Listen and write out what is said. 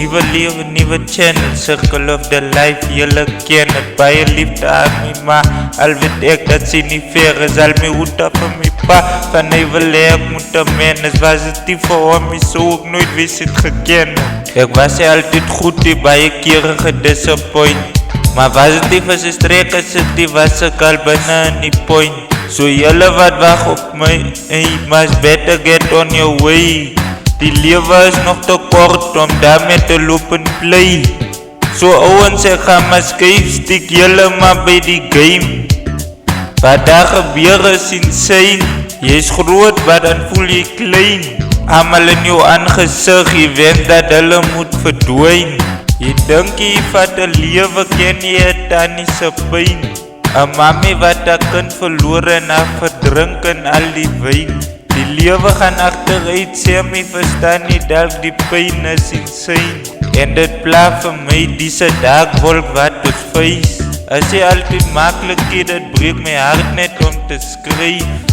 Nieuwe leven, nieuwe channel, circle of the life, jullie kennen het. Bij je liefde aan mij, maar al weet ik dat ze niet ver is. Al mijn hoed op van mijn pa, van hij wil ik moeten mennen. Was het die voor mij, zo ik nooit wist het gekend. Ik was altijd goed, die bij je keren gedisappoint. Maar was het die van zijn streken zit, die was ik al bijna in die point. So jullie wat wacht op mij, hey, must better get on your way. Die leven is nog te kort om daarmee te lopen play. So ouwens, ik ga maar scheef, stik jullie maar bij die game. Wat daar gebeur is insane. Je is groot, maar dan voel je klein. Allemaal in jou aangezicht, je weet dat hulle moet verdwijnen. Je denkt je vat een leven, ken je het aan die se pijn. Een mami wat haar kind verloren na verdrinken al die wijn. Die leven gaan achteruit, sê my verstaan nie dat die pijn is insane. En dit plaat vir my, die se daakwolk wat ons face. As jy altyd makkelijk keer, dit breek my hart net om te skryf.